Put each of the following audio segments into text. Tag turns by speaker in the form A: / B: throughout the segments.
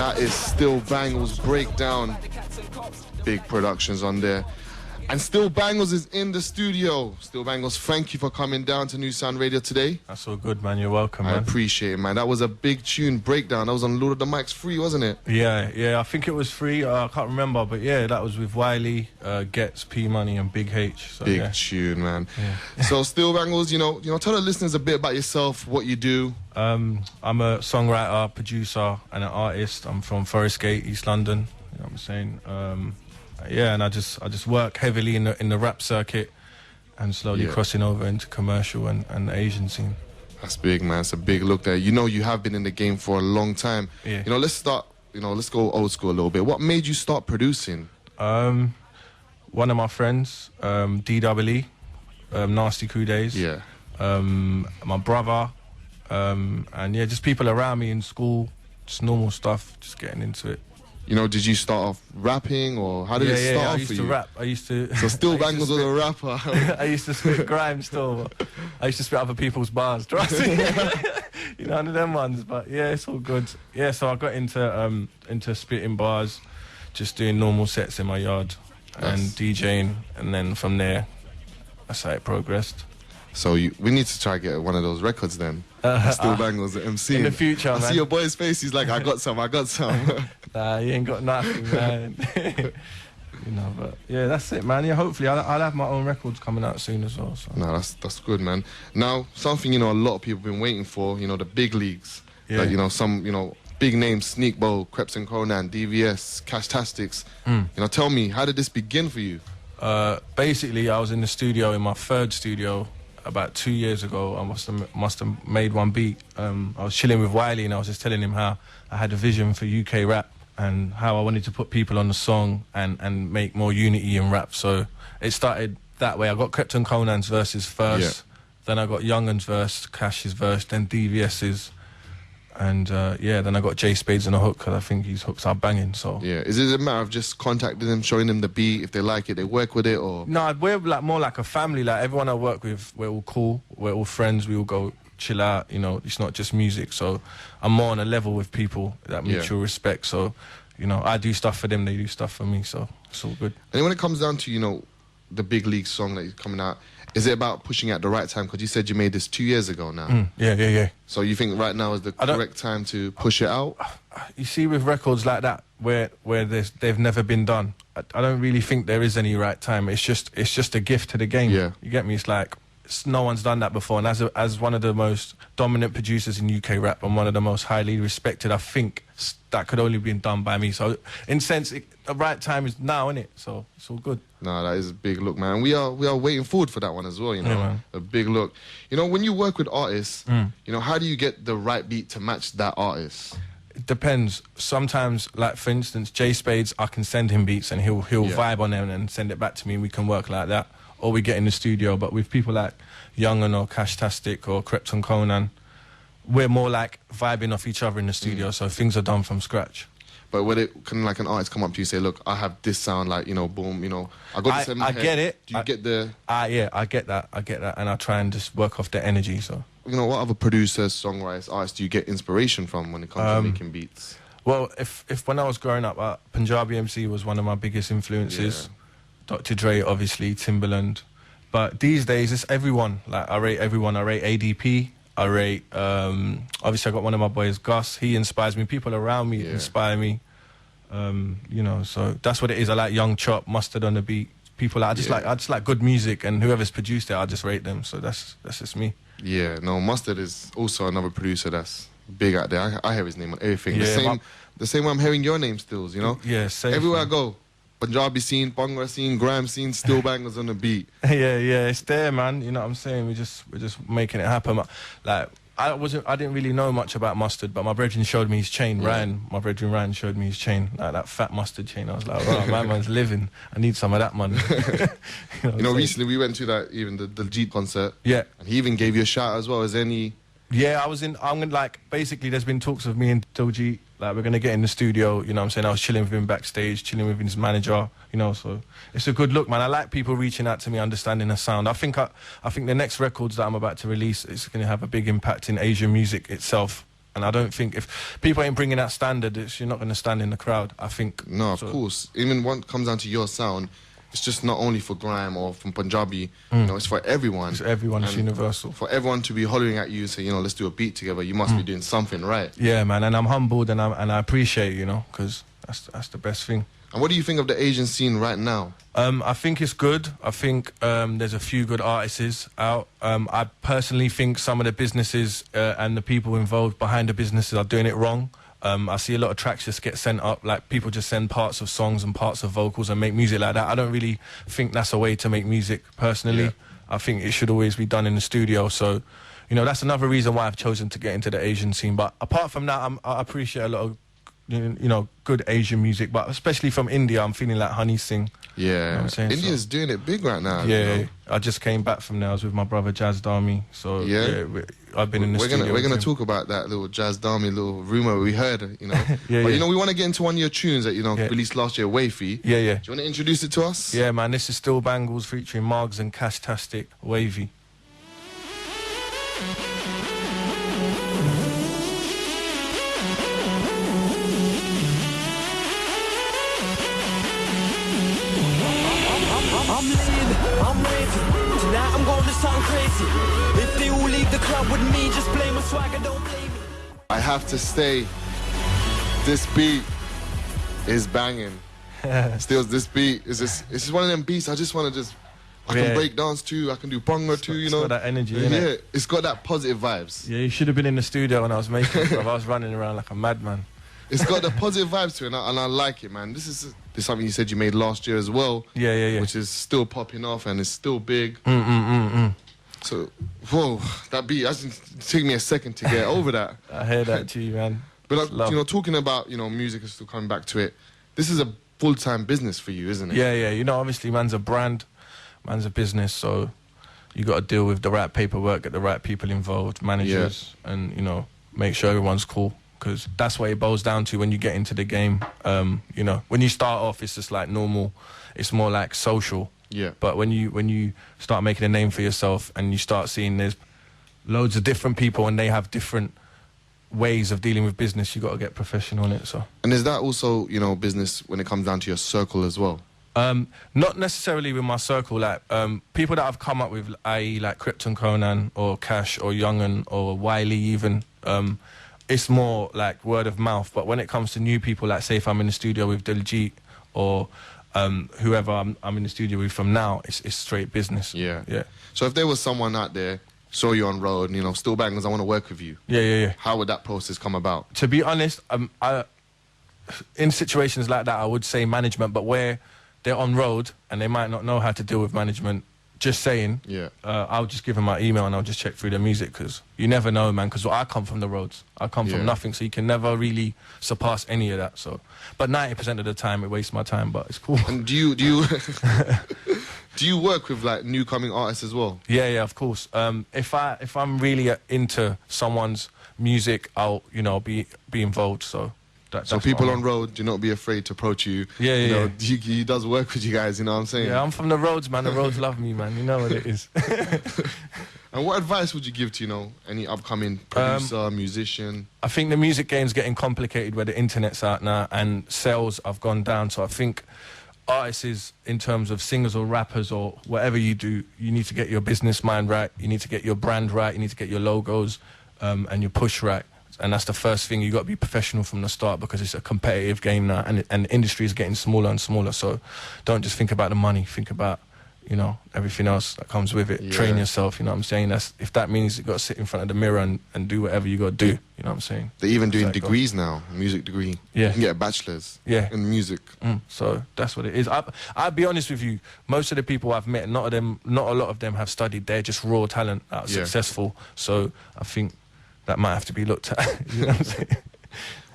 A: That is Steel Banglez Breakdown. Big productions on there. And Steel Banglez is in the studio. Steel Banglez, thank you for coming down to NuSound Radio today.
B: That's all good, man. You're welcome, man.
A: I appreciate it, man. That was a big tune, Breakdown. That was on Lord of the Mic's free, wasn't it?
B: Yeah. I think it was free. I can't remember, but yeah, that was with Wiley, Getz, P Money, and Big H. So,
A: big tune, man.
B: Yeah.
A: So, Steel Banglez, you know, tell the listeners a bit about yourself, what you do.
B: I'm a songwriter, producer, and an artist. I'm from Forest Gate, East London. You know what I'm saying? Yeah, and I just work heavily in the rap circuit and slowly crossing over into commercial and the Asian scene.
A: That's big, man. It's a big look there. You know, you have been in the game for a long time.
B: Yeah.
A: You know, let's go old school a little bit. What made you start producing?
B: One of my friends, DWE, Nasty Crew Days.
A: Yeah.
B: My brother, and yeah, just people around me in school, just normal stuff, just getting into it.
A: You know, did you start off rapping, or how did it start off for you?
B: I used to rap. I used to...
A: So Steel Banglez was a rapper.
B: I used to spit grime still. I used to spit other people's bars. Trust me. You know, none of them ones. But yeah, it's all good. Yeah, so I got into spitting bars, just doing normal sets in my yard and DJing, and then from there, that's how it progressed.
A: So we need to try to get one of those records then. Steel Banglez, the MC.
B: In the future, man.
A: I see your boy's face. He's like, I got some.
B: Nah, you ain't got nothing, man. You know, but yeah, that's it, man. Yeah, hopefully I'll have my own records coming out soon as well. So.
A: No, that's good, man. Now, something, you know, a lot of people have been waiting for, you know, the big leagues. Yeah. Like, you know, some, you know, big names, Sneak Bowl, Kreps and Conan, DVS, Cashtastics. You know, tell me, how did this begin for you?
B: Basically, I was in the studio, in my third studio, about 2 years ago. I must have made one beat. I was chilling with Wiley and I was just telling him how I had a vision for UK rap and how I wanted to put people on the song and make more unity in rap. So it started that way. I got Kreps and Conan's verses first, then I got Youngun's verse, Cash's verse, then DVS's. And then I got J Spades on a hook because I think his hooks are banging. So
A: yeah, is it a matter of just contacting them, showing them the beat? If they like it, they work with it, or
B: no? We're like more like a family. Like everyone I work with, we're all cool. We're all friends. We all go chill out. You know, it's not just music. So I'm more on a level with people, that mutual respect. So you know, I do stuff for them, they do stuff for me. So it's all good.
A: And when it comes down to, you know, the big league song that is coming out, is it about pushing at the right time? Because you said you made this 2 years ago now.
B: Yeah.
A: So you think right now is the correct time to push it out?
B: You see, with records like that, where they've never been done, I don't really think there is any right time. It's just a gift to the game.
A: Yeah.
B: You get me? It's like no one's done that before. And as one of the most dominant producers in UK rap and one of the most highly respected, I think that could only be done by me. So in a sense, the right time is now, innit? So it's all good.
A: No, that is a big look, man. We are waiting forward for that one as well, you know.
B: Yeah, man.
A: A big look. You know, when you work with artists, you know, how do you get the right beat to match that artist?
B: It depends. Sometimes, like for instance, J Spades, I can send him beats and he'll vibe on them and send it back to me and we can work like that. Or we get in the studio. But with people like Youngun or Cashtastic or Kreps and Conan, we're more like vibing off each other in the studio, so things are done from scratch.
A: But when it can, like, an artist come up to you and say, look, I have this sound, like, you know, boom, you know, I got this in my head.
B: I get it.
A: Do you get the...
B: Yeah, I get that, and I try and just work off the energy, so...
A: You know, what other producers, songwriters, artists do you get inspiration from when it comes to making beats?
B: Well, if when I was growing up, Punjabi MC was one of my biggest influences. Yeah. Dr. Dre, obviously, Timbaland. But these days, it's everyone. Like, I rate everyone. I rate ADP. I rate, obviously I got one of my boys, Gus, he inspires me. People around me inspire me. You know, so that's what it is. I like Young Chop, Mustard on the beat. People, I just like good music, and whoever's produced it, I just rate them. So that's just me.
A: Yeah, no, Mustard is also another producer that's big out there. I hear his name on everything.
B: Yeah,
A: the same way I'm hearing your name still, you know?
B: Yeah, safe.
A: Everywhere I go, Punjabi scene, Bhangra scene, grime scene, Steel Banglez on the beat.
B: Yeah, it's there, man. You know what I'm saying? We're just making it happen. Like, I didn't really know much about Mustard, but my brethren showed me his chain. My brethren Ryan showed me his chain, like that fat Mustard chain. I was like, oh, my man's living. I need some of that, man.
A: you know, recently we went to that, even the Jeet concert.
B: Yeah.
A: And he even gave you a shout as well. Is there any...
B: Yeah, basically there's been talks of me and Diljit, like we're going to get in the studio, you know what I'm saying? I was chilling with him backstage, chilling with his manager, you know, so it's a good look, man. I like people reaching out to me, understanding the sound. I think the next records that I'm about to release is going to have a big impact in Asian music itself, And I don't think if people ain't bringing that standard, you're not going to stand in the crowd, I think.
A: No, of course. Even when it comes down to your sound, it's just not only for grime or from Punjabi, you know, it's for everyone.
B: It's everyone, it's universal.
A: For everyone to be hollering at you, say, you know, let's do a beat together, you must be doing something right.
B: Yeah, man, and I'm humbled and I appreciate it, you know, because that's the best thing.
A: And what do you think of the Asian scene right now?
B: I think it's good. I think there's a few good artists out. I personally think some of the businesses and the people involved behind the businesses are doing it wrong. I see a lot of tracks just get sent up, like people just send parts of songs and parts of vocals and make music like that. I don't really think that's a way to make music, personally. Yeah. I think it should always be done in the studio. So, you know, that's another reason why I've chosen to get into the Asian scene. But apart from that, I appreciate a lot of, you know, good Asian music, but especially from India, I'm feeling like Honey Singh.
A: Yeah, you know what I'm saying? India's doing it big right now.
B: Yeah,
A: you know?
B: I just came back from there. I was with my brother Jazz Dami. So yeah, I've been in the studio.
A: We're gonna talk about that little Jazz Dami little rumor we heard. You know,
B: yeah,
A: but you know, we want to get into one of your tunes that released last year, Wavy.
B: Yeah, yeah.
A: Do you want to introduce it to us?
B: Yeah, man. This is Steel Banglez featuring Margs and Cashtastic, Wavy.
C: I'm lit, I'm ready. Tonight I'm going to something crazy. If they all leave the club with me, just play my swagger, don't blame me.
A: I have to say, this beat is banging. Still, this beat is just, it's just one of them beats I just want to I can break dance too, I can do bongo too, you know.
B: It's got that energy, innit?
A: It's got that positive vibes.
B: Yeah, you should have been in the studio when I was making it, bro. I was running around like a madman.
A: It's got the positive vibes to it, and I like it, man. This is something you said you made last year as well.
B: Yeah.
A: Which is still popping off, and it's still big. So, whoa, that beat, it took me a second to get over that.
B: I hear that too, man.
A: But, you know, talking about, you know, music is still coming back to it. This is a full-time business for you, isn't it?
B: Yeah. You know, obviously, man's a brand, man's a business, so you got to deal with the right paperwork, get the right people involved, managers, and, you know, make sure everyone's cool. Because that's what it boils down to when you get into the game. You know, when you start off, it's just like normal. It's more like social.
A: Yeah.
B: But when you start making a name for yourself and you start seeing there's loads of different people and they have different ways of dealing with business, you got to get professional in it. So. And
A: is that also, you know, business when it comes down to your circle as well?
B: Not necessarily with my circle. Like people that I've come up with, i.e., like Krypton Conan or Cash or Young'un or Wiley even. It's more like word of mouth. But when it comes to new people, like say if I'm in the studio with Diljit or whoever I'm in the studio with from now, it's straight business.
A: Yeah.
B: Yeah.
A: So if there was someone out there, saw you on road, and, you know, Steel Banglez, I want to work with you.
B: Yeah.
A: How would that process come about?
B: To be honest, in situations like that, I would say management, but where they're on road and they might not know how to deal with management, just saying, I'll just give them my email and I'll just check through their music, because you never know, man, because I come from the roads. I come from nothing, so you can never really surpass any of that. So, but 90% of the time, it wastes my time, but it's cool.
A: And do you do you work with like new coming artists as well?
B: Yeah, of course. If I'm really into someone's music, I'll, you know, be involved. So.
A: So people on road, do not be afraid to approach you.
B: Yeah.
A: You know, he does work with you guys, you know what I'm saying?
B: Yeah, I'm from the roads, man. The roads love me, man. You know what it is.
A: And what advice would you give to, you know, any upcoming producer, musician?
B: I think the music game's getting complicated where the internet's out now and sales have gone down. So I think artists, in terms of singers or rappers or whatever you do, you need to get your business mind right. You need to get your brand right. You need to get your logos and your push right. And that's the first thing. You got to be professional from the start, because it's a competitive game now, and the industry is getting smaller and smaller. So don't just think about the money. Think about, you know, everything else that comes with it. Yeah. Train yourself, you know what I'm saying? If that means you got to sit in front of the mirror and do whatever you got to do, you know what I'm saying?
A: They're even doing degrees now, music degree.
B: Yeah.
A: You can get a bachelor's in music.
B: So that's what it is. I'll be honest with you, most of the people I've met, not a lot of them have studied. They're just raw talent that are successful. So I think that might have to be looked at. You know what I'm saying?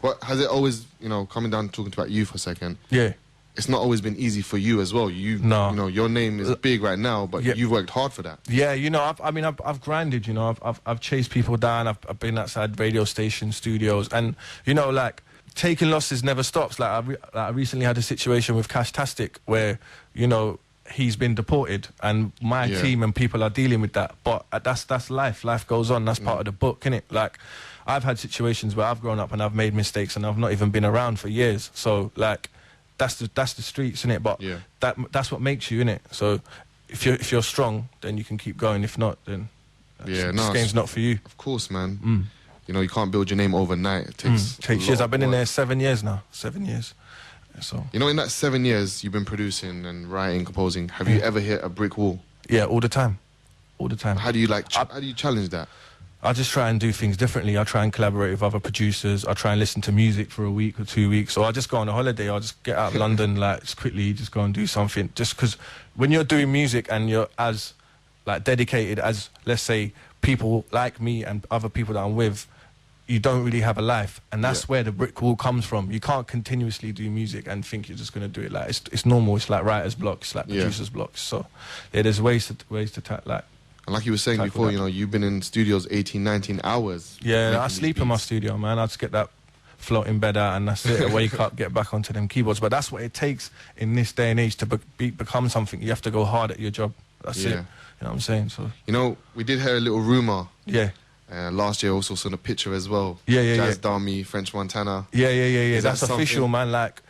A: But has it always, you know, coming down talking about you for a second?
B: Yeah.
A: It's not always been easy for you as well. You know, your name is big right now, but you've worked hard for that.
B: Yeah, you know, I've grinded. You know, I've chased people down. I've been outside radio stations, studios, and you know, like taking losses never stops. Like I recently had a situation with Cashtastic where, you know, he's been deported, and my team and people are dealing with that. But that's life. Life goes on. That's part of the book, innit? Like, I've had situations where I've grown up and I've made mistakes and I've not even been around for years. So, like, that's the streets, innit? But that's what makes you, innit? So, if you're strong, then you can keep going. If not, then this game's not for you.
A: Of course, man. You know, you can't build your name overnight. It takes
B: years. I've been in there 7 years now. 7 years. So,
A: you know, in that 7 years you've been producing and writing, composing, have you ever hit a brick wall?
B: Yeah, all the time. All the time.
A: How do you how do you challenge that?
B: I just try and do things differently. I try and collaborate with other producers. I try and listen to music for a week or 2 weeks. Or I just go on a holiday. I'll just get out of London, like, just quickly, just go and do something. Just because when you're doing music and you're as, like, dedicated as, let's say, people like me and other people that I'm with, you don't really have a life. And that's where the brick wall comes from. You can't continuously do music and think you're just going to do it. Like, it's normal. It's like writer's block. It's like producer's block. So, yeah, there's ways to like.
A: And like you were saying before, you know, you've been in studios 18, 19 hours.
B: Yeah, I sleep in my studio, man. I just get that floating bed out and that's it. I wake up, get back onto them keyboards. But that's what it takes in this day and age to become something. You have to go hard at your job. That's it. You know what I'm saying? So,
A: you know, we did hear a little rumour.
B: Yeah.
A: Last year also saw a picture as well. Jazz Dami, French Montana.
B: Yeah. That's official, man. Like,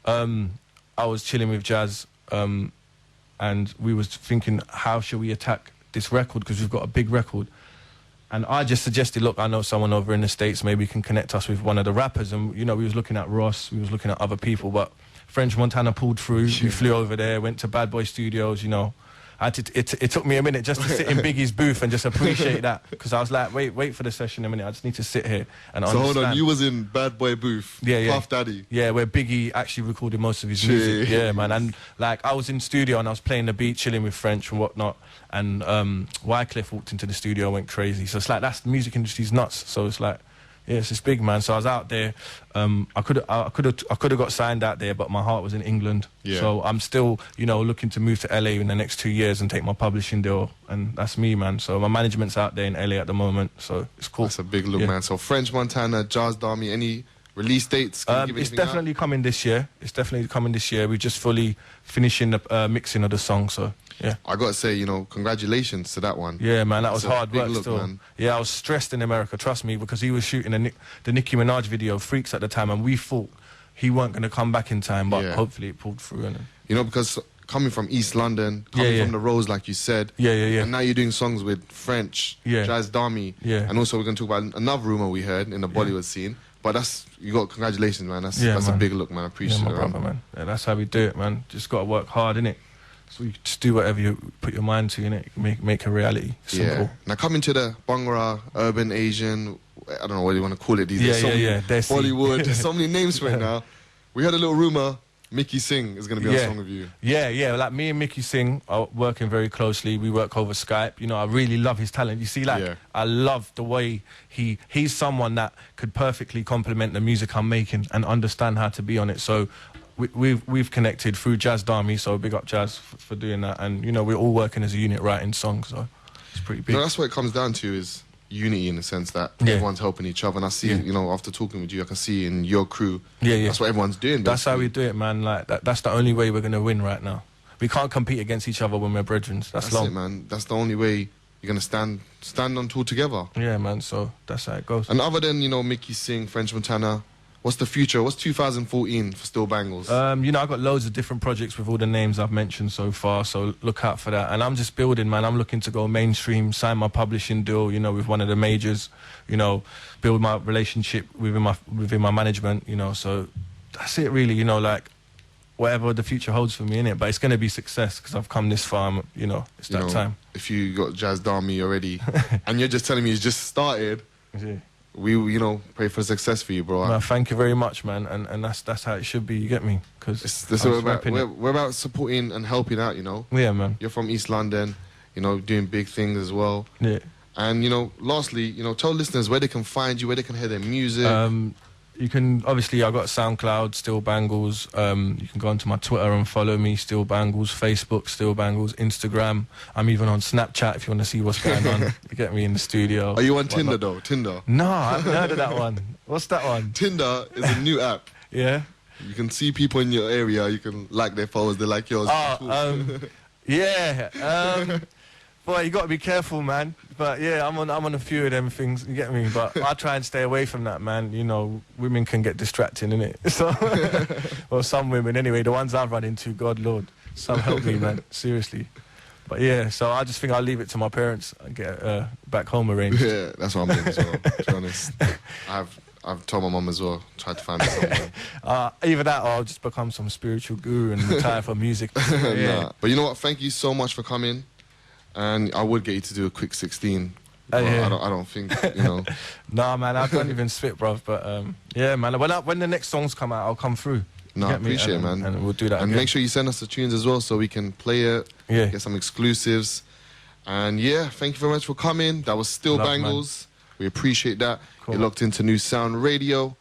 B: I was chilling with Jazz and we was thinking, how should we attack this record, because we've got a big record. And I just suggested, look, I know someone over in the States, maybe can connect us with one of the rappers. And, you know, we was looking at Ross, we was looking at other people, but French Montana pulled through. We flew over there, went to Bad Boy Studios, you know. It took me a minute just to sit in Biggie's booth and just appreciate that, because I was like, wait for the session a minute. I just need to sit here and understand.
A: So hold on, you was in Bad Boy booth, Puff Daddy.
B: Yeah, where Biggie actually recorded most of his music. Yeah, man. And like, I was in studio and I was playing the beat, chilling with French and whatnot. And Wycliffe walked into the studio, went crazy. So it's like, that's the music industry's nuts. So it's like, yeah, it's big, man. So I was out there. I could have got signed out there, but my heart was in England. Yeah. So I'm still, you know, looking to move to LA in the next 2 years and take my publishing deal, and that's me, man. So my management's out there in LA at the moment, so it's cool.
A: That's a big look, man. So French Montana, Jazz Dami, any release dates?
B: It's definitely coming this year. It's definitely coming this year. We're just fully finishing the mixing of the song, so. Yeah,
A: I got to say, you know, congratulations to that one.
B: Yeah, man, that was hard work still. Man. Yeah, I was stressed in America, trust me, because he was shooting the Nicki Minaj video, Freaks, at the time, and we thought he weren't going to come back in time, but hopefully it pulled through.
A: You know, because coming from East London, coming from the Rose, like you said, and now you're doing songs with French, Jazz Dami, and also we're going to talk about another rumour we heard in the Bollywood scene. But you got congratulations, man. That's
B: man.
A: A big look, man. I appreciate
B: it, brother, man. Yeah, that's how we do it, man. Just got to work hard, innit? So you just do whatever you put your mind to, innit? Make a reality. Simple.
A: Yeah. Now coming to the Bhangra, urban Asian, I don't know what you want to call it these days. Bollywood, there's so many names right now. We had a little rumour, Mickey Singh is going to be on song with you.
B: Yeah. Like, me and Mickey Singh are working very closely. We work over Skype. You know, I really love his talent. You see, like, I love the way he's someone that could perfectly complement the music I'm making and understand how to be on it. So we've connected through Jazz Dami, so big up Jazz for doing that. And, you know, we're all working as a unit writing songs, so it's pretty big.
A: No, that's what it comes down to, is unity, in the sense that everyone's helping each other. And I see, you know, after talking with you, I can see in your crew, that's what everyone's doing.
B: That's how we do it, man. Like, that's the only way we're going to win right now. We can't compete against each other when we're brethren. That's long.
A: It, man. That's the only way you're going to stand on tour together.
B: Yeah, man, so that's how it goes.
A: And other than, you know, Mickey Singh, French Montana, what's the future? What's 2014 for Steel Banglez?
B: You know, I've got loads of different projects with all the names I've mentioned so far, so look out for that. And I'm just building, man. I'm looking to go mainstream, sign my publishing deal, you know, with one of the majors, you know, build my relationship within my management, you know. So that's it, really, you know, like, whatever the future holds for me, innit? But it's going to be success, because I've come this far, you know, it's that time. If
A: you got Jazz Dami already, and you're just telling me it's just started... We, you know, pray for success for you, bro.
B: No, thank you very much, man. And that's how it should be. You get me? Because
A: we're about supporting and helping out. You know.
B: Yeah, man.
A: You're from East London, you know, doing big things as well.
B: Yeah.
A: And, you know, lastly, you know, tell listeners where they can find you, where they can hear their music.
B: You can, obviously, I got SoundCloud, Steel Banglez. You can go onto my Twitter and follow me, Steel Banglez. Facebook, Steel Banglez. Instagram. I'm even on Snapchat if you want to see what's going on. You get me in the studio.
A: Are you on Tinder, though? Tinder?
B: No, I haven't heard of that one. What's that one?
A: Tinder is a new app.
B: Yeah?
A: You can see people in your area. You can like their photos. They like yours.
B: Yeah. Boy, you got to be careful, man. But yeah, I'm on a few of them things. You get me? But I try and stay away from that, man. You know, women can get distracting, innit? So, well, some women anyway. The ones I've run into, God Lord, some help me, man. Seriously. But yeah, so I just think I'll leave it to my parents and get back home arranged.
A: Yeah, that's what I'm doing as well. To be honest, I've told my mum as well. Tried to find me something.
B: Either that, or I'll just become some spiritual guru and retire from music. Yeah.
A: Nah. But you know what? Thank you so much for coming. And I would get you to do a quick 16.
B: Yeah.
A: I don't think, you know.
B: Nah, man, I can't even spit, bruv. But yeah, man, when the next songs come out, I'll come through.
A: No, I appreciate it, man.
B: And we'll do that.
A: And
B: again.
A: make sure you send us the tunes as well so we can play it, get some exclusives. And yeah, thank you very much for coming. That was Steel Banglez. We appreciate that. Cool. You're locked into NuSound Radio.